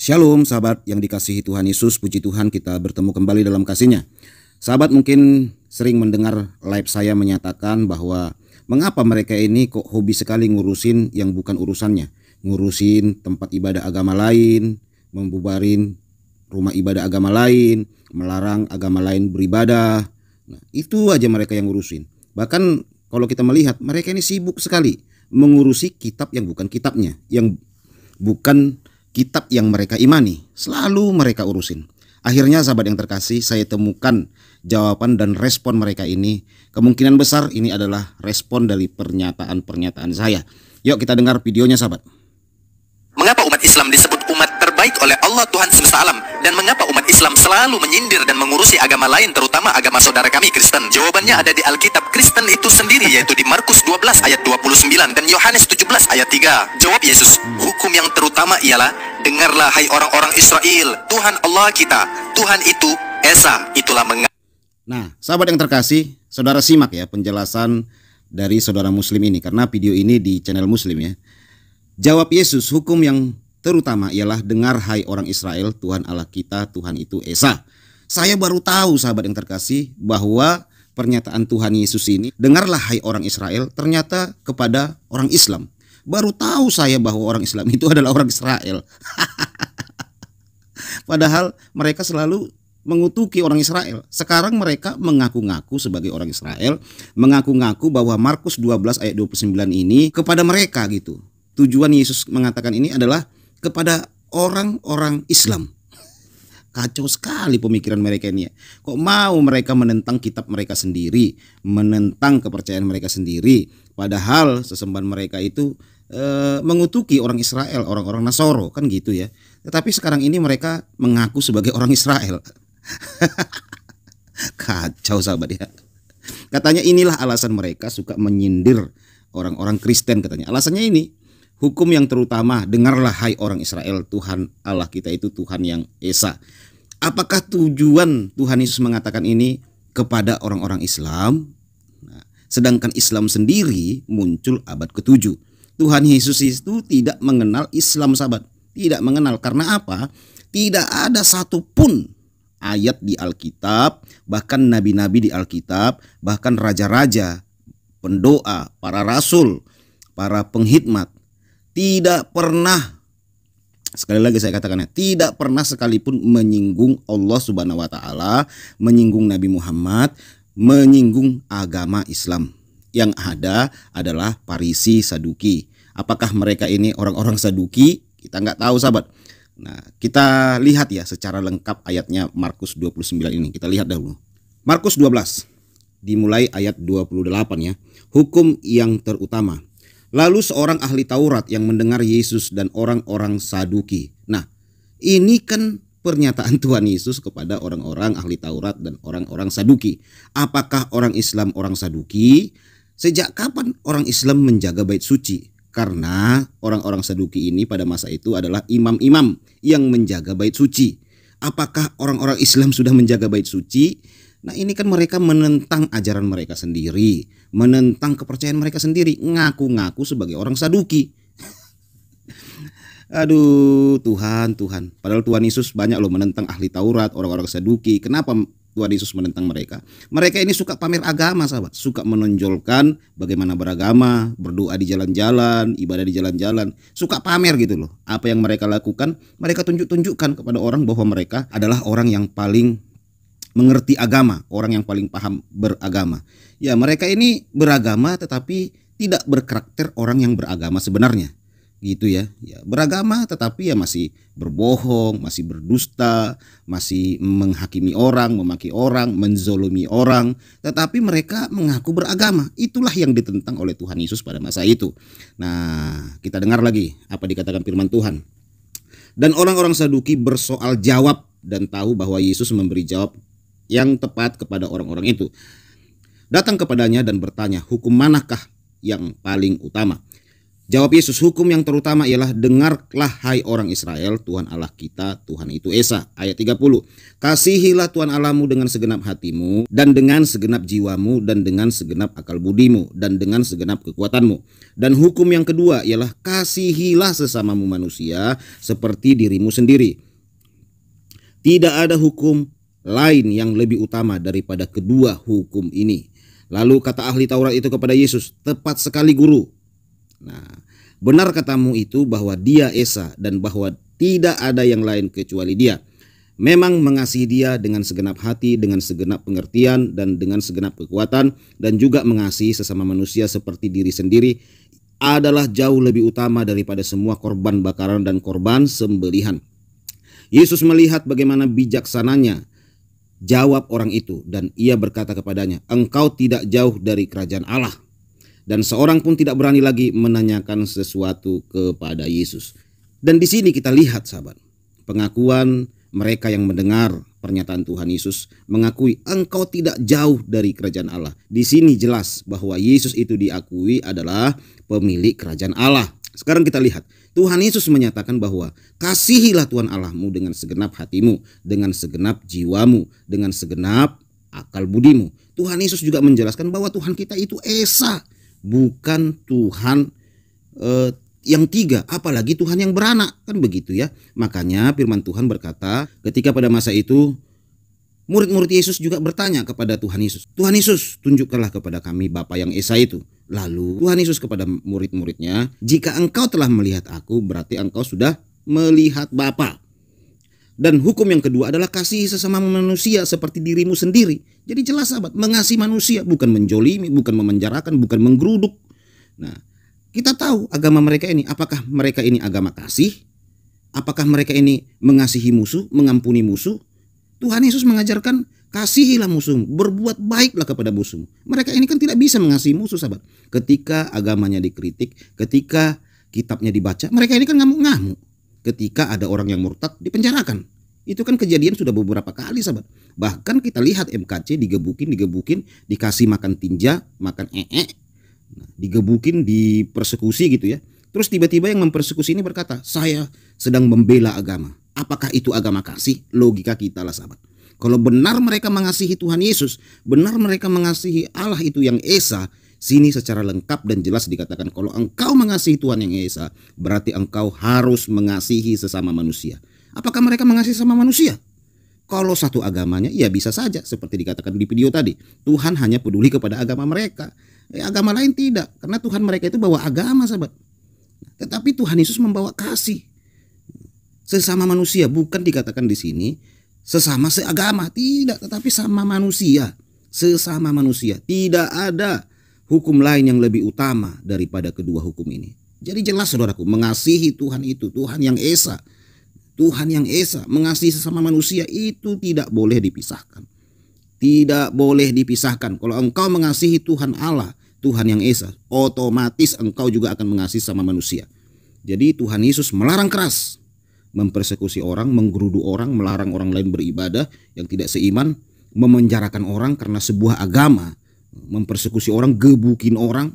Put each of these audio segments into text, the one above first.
Shalom sahabat yang dikasihi Tuhan Yesus, puji Tuhan kita bertemu kembali dalam kasih-Nya. Sahabat mungkin sering mendengar live saya menyatakan bahwa mengapa mereka ini kok hobi sekali ngurusin yang bukan urusannya. Ngurusin tempat ibadah agama lain, membubarin rumah ibadah agama lain, melarang agama lain beribadah. Nah, itu aja mereka yang ngurusin. Bahkan kalau kita melihat mereka ini sibuk sekali mengurusi kitab yang bukan kitabnya, yang bukan kitab yang mereka imani, selalu mereka urusin. Akhirnya sahabat yang terkasih, saya temukan jawaban dan respon mereka ini. Kemungkinan besar ini adalah respon dari pernyataan-pernyataan saya. Yuk kita dengar videonya sahabat. Mengapa umat Islam disebut umat terbaik oleh Allah Tuhan semesta alam? Dan mengapa umat Islam selalu menyindir dan mengurusi agama lain, terutama agama saudara kami Kristen? Jawabannya ada di Alkitab Kristen itu sendiri, yaitu di Markus 12 ayat 29 dan Yohanes 17 ayat 3. Jawab Yesus, hukum yang terutama ialah, dengarlah hai orang-orang Israel, Tuhan Allah kita, Tuhan itu Esa. Itulah mengapa. Nah sahabat yang terkasih, saudara simak ya penjelasan dari saudara muslim ini, karena video ini di channel muslim ya. Jawab Yesus, hukum yang terutama ialah, dengar hai orang Israel, Tuhan Allah kita, Tuhan itu Esa. Saya baru tahu sahabat yang terkasih bahwa pernyataan Tuhan Yesus ini, dengarlah hai orang Israel, ternyata kepada orang Islam. Baru tahu saya bahwa orang Islam itu adalah orang Israel. Padahal mereka selalu mengutuki orang Israel. Sekarang mereka mengaku-ngaku sebagai orang Israel, mengaku-ngaku bahwa Markus 12 ayat 29 ini kepada mereka gitu. Tujuan Yesus mengatakan ini adalah kepada orang-orang Islam. Kacau sekali pemikiran mereka ini ya. Kok mau mereka menentang kitab mereka sendiri, menentang kepercayaan mereka sendiri, padahal sesembahan mereka itu mengutuki orang Israel, orang-orang Nasoro kan gitu ya. Tetapi sekarang ini mereka mengaku sebagai orang Israel. Kacau sahabat ya. Katanya inilah alasan mereka suka menyindir orang-orang Kristen katanya. Alasannya ini, hukum yang terutama, dengarlah hai orang Israel, Tuhan Allah kita itu Tuhan yang Esa. Apakah tujuan Tuhan Yesus mengatakan ini kepada orang-orang Islam? Nah, sedangkan Islam sendiri muncul abad ke-7. Tuhan Yesus itu tidak mengenal Islam sahabat. Tidak mengenal, karena apa? Tidak ada satupun ayat di Alkitab, bahkan nabi-nabi di Alkitab, bahkan raja-raja, pendoa, para rasul, para penghikmat, tidak pernah, sekali lagi saya katakan, tidak pernah sekalipun menyinggung Allah Subhanahu wa Ta'ala, menyinggung Nabi Muhammad, menyinggung agama Islam. Yang ada adalah Farisi, Saduki. Apakah mereka ini orang-orang Saduki? Kita nggak tahu sahabat. Nah, kita lihat ya secara lengkap ayatnya Markus 29 ini. Kita lihat dahulu. Markus 12 dimulai ayat 28 ya. Hukum yang terutama. Lalu seorang ahli Taurat yang mendengar Yesus dan orang-orang Saduki. Nah, ini kan pernyataan Tuhan Yesus kepada orang-orang ahli Taurat dan orang-orang Saduki. Apakah orang Islam orang Saduki? Sejak kapan orang Islam menjaga bait suci? Karena orang-orang Saduki ini pada masa itu adalah imam-imam yang menjaga bait suci. Apakah orang-orang Islam sudah menjaga bait suci? Nah ini kan mereka menentang ajaran mereka sendiri, menentang kepercayaan mereka sendiri, ngaku-ngaku sebagai orang Saduki. Aduh Tuhan. Padahal Tuhan Yesus banyak loh menentang ahli Taurat, orang-orang Saduki. Kenapa Tuhan Yesus menentang mereka? Mereka ini suka pamer agama sahabat, suka menonjolkan bagaimana beragama, berdoa di jalan-jalan, ibadah di jalan-jalan, suka pamer gitu loh. Apa yang mereka lakukan, mereka tunjukkan kepada orang bahwa mereka adalah orang yang paling mengerti agama, orang yang paling paham beragama. Ya mereka ini beragama tetapi tidak berkarakter orang yang beragama sebenarnya. Gitu ya, beragama tetapi ya masih berbohong, masih berdusta, masih menghakimi orang, memaki orang, menzolimi orang. Tetapi mereka mengaku beragama. Itulah yang ditentang oleh Tuhan Yesus pada masa itu. Nah kita dengar lagi apa dikatakan firman Tuhan. Dan orang-orang Saduki bersoal jawab dan tahu bahwa Yesus memberi jawab yang tepat kepada orang-orang itu. Datang kepadanya dan bertanya, hukum manakah yang paling utama? Jawab Yesus, hukum yang terutama ialah dengarlah hai orang Israel, Tuhan Allah kita, Tuhan itu Esa. Ayat 30. Kasihilah Tuhan Allahmu dengan segenap hatimu, dan dengan segenap jiwamu, dan dengan segenap akal budimu, dan dengan segenap kekuatanmu. Dan hukum yang kedua ialah kasihilah sesamamu manusia seperti dirimu sendiri. Tidak ada hukum lain yang lebih utama daripada kedua hukum ini. Lalu kata ahli Taurat itu kepada Yesus, tepat sekali guru. Nah, benar katamu itu bahwa dia Esa dan bahwa tidak ada yang lain kecuali dia. Memang mengasihi dia dengan segenap hati, dengan segenap pengertian, dan dengan segenap kekuatan, dan juga mengasihi sesama manusia seperti diri sendiri adalah jauh lebih utama daripada semua korban bakaran dan korban sembelihan. Yesus melihat bagaimana bijaksananya jawab orang itu, dan ia berkata kepadanya, engkau tidak jauh dari kerajaan Allah. Dan seorang pun tidak berani lagi menanyakan sesuatu kepada Yesus. Dan di sini kita lihat sahabat, pengakuan mereka yang mendengar pernyataan Tuhan Yesus mengakui engkau tidak jauh dari kerajaan Allah. Di sini jelas bahwa Yesus itu diakui adalah pemilik kerajaan Allah. Sekarang kita lihat, Tuhan Yesus menyatakan bahwa kasihilah Tuhan Allahmu dengan segenap hatimu, dengan segenap jiwamu, dengan segenap akal budimu. Tuhan Yesus juga menjelaskan bahwa Tuhan kita itu Esa, bukan Tuhan yang tiga, apalagi Tuhan yang beranak, kan begitu ya. Makanya firman Tuhan berkata, ketika pada masa itu murid-murid Yesus juga bertanya kepada Tuhan Yesus, Tuhan Yesus, tunjukkanlah kepada kami Bapa yang Esa itu. Lalu Tuhan Yesus kepada murid-muridnya, jika engkau telah melihat aku, berarti engkau sudah melihat Bapa. Dan hukum yang kedua adalah kasihi sesama manusia seperti dirimu sendiri. Jadi jelas sahabat, mengasihi manusia, bukan menjolimi, bukan memenjarakan, bukan menggeruduk. Nah, kita tahu agama mereka ini, apakah mereka ini agama kasih? Apakah mereka ini mengasihi musuh, mengampuni musuh? Tuhan Yesus mengajarkan kasihilah musuhmu, berbuat baiklah kepada musuhmu. Mereka ini kan tidak bisa mengasihi musuh sahabat. Ketika agamanya dikritik, ketika kitabnya dibaca, mereka ini kan ngamuk-ngamuk. Ketika ada orang yang murtad dipenjarakan. Itu kan kejadian sudah beberapa kali sahabat. Bahkan kita lihat MKC digebukin, dikasih makan tinja, makan digebukin, dipersekusi gitu ya. Terus tiba-tiba yang mempersekusi ini berkata, saya sedang membela agama. Apakah itu agama kasih? Logika kita lah sahabat. Kalau benar mereka mengasihi Tuhan Yesus, benar mereka mengasihi Allah itu yang Esa, sini secara lengkap dan jelas dikatakan kalau engkau mengasihi Tuhan yang Esa, berarti engkau harus mengasihi sesama manusia. Apakah mereka mengasihi sesama manusia? Kalau satu agamanya, ya bisa saja seperti dikatakan di video tadi. Tuhan hanya peduli kepada agama mereka. Agama lain tidak, karena Tuhan mereka itu bawa agama sahabat. Tetapi Tuhan Yesus membawa kasih sesama manusia, bukan dikatakan di sini sesama seagama, tidak, tetapi sama manusia, sesama manusia. Tidak ada hukum lain yang lebih utama daripada kedua hukum ini. Jadi jelas saudaraku, mengasihi Tuhan itu, Tuhan yang Esa, Tuhan yang Esa, mengasihi sesama manusia itu tidak boleh dipisahkan. Tidak boleh dipisahkan. Kalau engkau mengasihi Tuhan Allah, Tuhan yang Esa, otomatis engkau juga akan mengasihi sama manusia. Jadi Tuhan Yesus melarang keras mempersekusi orang, menggerudu orang, melarang orang lain beribadah yang tidak seiman, memenjarakan orang karena sebuah agama, mempersekusi orang, gebukin orang.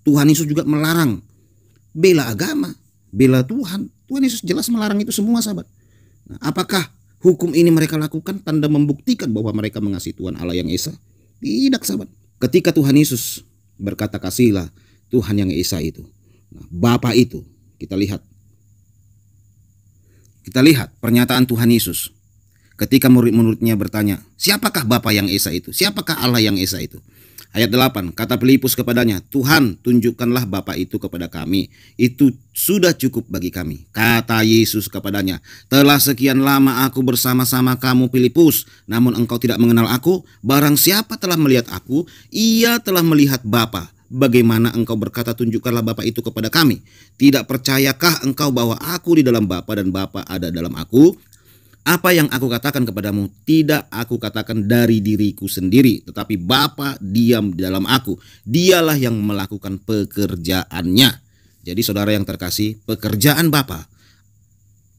Tuhan Yesus juga melarang bela agama, bela Tuhan. Tuhan Yesus jelas melarang itu semua sahabat. Nah, apakah hukum ini mereka lakukan tanda membuktikan bahwa mereka mengasihi Tuhan Allah yang Esa? Tidak sahabat. Ketika Tuhan Yesus berkata kasihilah Tuhan yang Esa itu, nah, Bapa itu, kita lihat pernyataan Tuhan Yesus ketika murid-muridnya bertanya, siapakah Bapa yang Esa itu? Siapakah Allah yang Esa itu? Ayat 8, kata Filipus kepadanya, Tuhan, tunjukkanlah Bapa itu kepada kami, itu sudah cukup bagi kami. Kata Yesus kepadanya, telah sekian lama aku bersama-sama kamu Filipus, namun engkau tidak mengenal aku. Barang siapa telah melihat aku, ia telah melihat Bapa. Bagaimana engkau berkata tunjukkanlah Bapa itu kepada kami? Tidak percayakah engkau bahwa aku di dalam Bapa dan Bapa ada dalam aku? Apa yang aku katakan kepadamu tidak aku katakan dari diriku sendiri, tetapi Bapa diam di dalam aku. Dialah yang melakukan pekerjaannya. Jadi saudara yang terkasih, pekerjaan Bapa,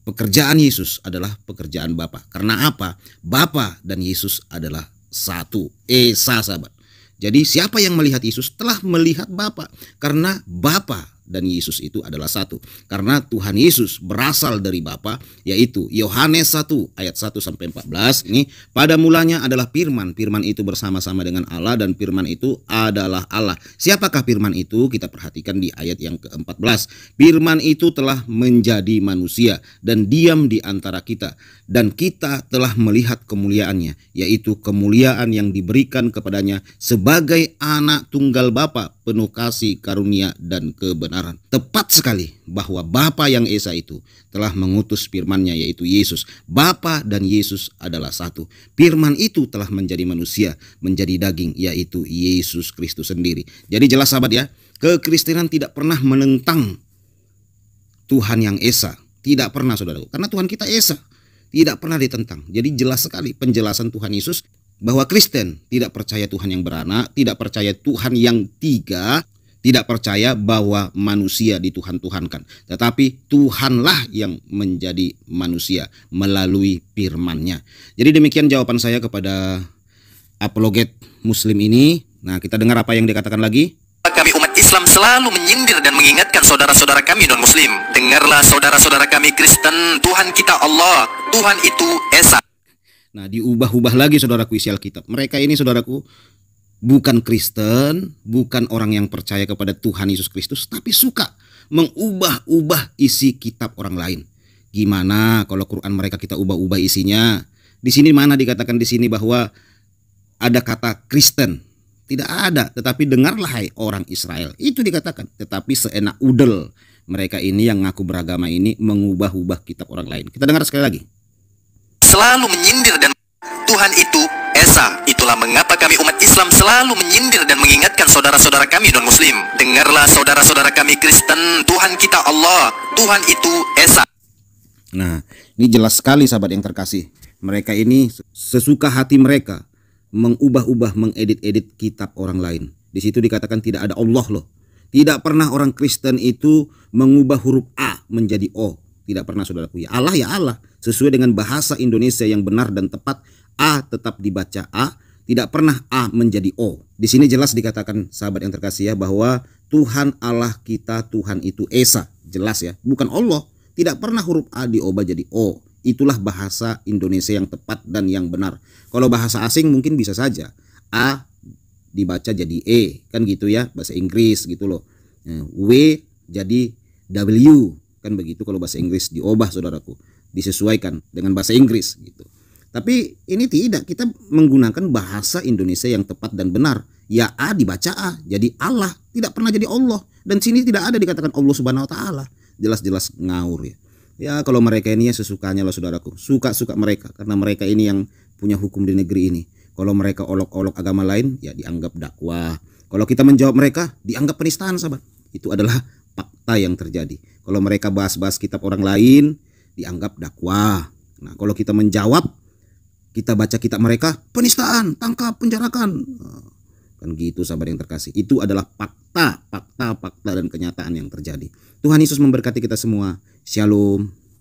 pekerjaan Yesus adalah pekerjaan Bapa. Karena apa? Bapa dan Yesus adalah satu, Esa sahabat. Jadi siapa yang melihat Yesus telah melihat Bapa, karena Bapa dan Yesus itu adalah satu. Karena Tuhan Yesus berasal dari Bapa, yaitu Yohanes 1 ayat 1 sampai 14 ini, pada mulanya adalah firman, firman itu bersama-sama dengan Allah dan firman itu adalah Allah. Siapakah firman itu? Kita perhatikan di ayat yang ke-14. Firman itu telah menjadi manusia dan diam di antara kita, dan kita telah melihat kemuliaannya, yaitu kemuliaan yang diberikan kepadanya sebagai anak tunggal Bapa, penuh kasih, karunia, dan kebenaran. Tepat sekali bahwa Bapa yang Esa itu telah mengutus firman-Nya, yaitu Yesus. Bapa dan Yesus adalah satu. Firman itu telah menjadi manusia, menjadi daging, yaitu Yesus Kristus sendiri. Jadi jelas sahabat ya, kekristenan tidak pernah menentang Tuhan yang Esa. Tidak pernah saudaraku, karena Tuhan kita Esa. Tidak pernah ditentang. Jadi jelas sekali penjelasan Tuhan Yesus bahwa Kristen tidak percaya Tuhan yang beranak, tidak percaya Tuhan yang tiga, tidak percaya bahwa manusia dituhan-tuhankan. Tetapi Tuhanlah yang menjadi manusia melalui firman-Nya. Jadi demikian jawaban saya kepada apologet Muslim ini. Nah, kita dengar apa yang dikatakan lagi. Kami umat Islam selalu menyindir dan mengingatkan saudara-saudara kami non-Muslim. Dengarlah saudara-saudara kami Kristen, Tuhan kita Allah, Tuhan itu Esa. Nah, diubah-ubah lagi saudaraku isi Alkitab. Mereka ini saudaraku bukan Kristen, bukan orang yang percaya kepada Tuhan Yesus Kristus, tapi suka mengubah-ubah isi kitab orang lain. Gimana kalau Quran mereka kita ubah-ubah isinya? Di sini mana dikatakan di sini bahwa ada kata Kristen? Tidak ada, tetapi dengarlah hai orang Israel. Itu dikatakan, tetapi seenak udel mereka ini yang ngaku beragama ini mengubah-ubah kitab orang lain. Kita dengar sekali lagi. Selalu menyindir dan Tuhan itu Esa. Itulah mengapa kami umat Islam selalu menyindir dan mengingatkan saudara-saudara kami non-Muslim. Dengarlah saudara-saudara kami Kristen, Tuhan kita Allah, Tuhan itu Esa. Nah, ini jelas sekali sahabat yang terkasih. Mereka ini sesuka hati mereka mengubah-ubah, mengedit-edit kitab orang lain. Di situ dikatakan tidak ada Allah loh. Tidak pernah orang Kristen itu mengubah huruf A menjadi O. Tidak pernah saudaraku. Ya Allah sesuai dengan bahasa Indonesia yang benar dan tepat, A tetap dibaca A, tidak pernah A menjadi O. Di sini jelas dikatakan sahabat yang terkasih ya bahwa Tuhan Allah kita, Tuhan itu Esa. Jelas ya, bukan Allah. Tidak pernah huruf A diubah jadi O. Itulah bahasa Indonesia yang tepat dan yang benar. Kalau bahasa asing mungkin bisa saja A dibaca jadi E, kan gitu ya, bahasa Inggris gitu loh. W jadi W, kan begitu kalau bahasa Inggris diubah saudaraku, disesuaikan dengan bahasa Inggris gitu. Tapi ini tidak, kita menggunakan bahasa Indonesia yang tepat dan benar. Ya A dibaca A jadi Allah, tidak pernah jadi Allah. Dan sini tidak ada dikatakan Allah Subhanahu wa taala. Jelas-jelas ngawur ya. Ya kalau mereka ini ya sesukanya loh saudaraku. Suka-suka mereka karena mereka ini yang punya hukum di negeri ini. Kalau mereka olok-olok agama lain ya dianggap dakwah. Kalau kita menjawab mereka dianggap penistaan sahabat. Itu adalah fakta yang terjadi. Kalau mereka bahas-bahas kitab orang lain dianggap dakwah. Nah kalau kita menjawab, kita baca kitab mereka, penistaan, tangkap, penjarakan. Kan gitu sahabat yang terkasih. Itu adalah fakta dan kenyataan yang terjadi. Tuhan Yesus memberkati kita semua. Shalom.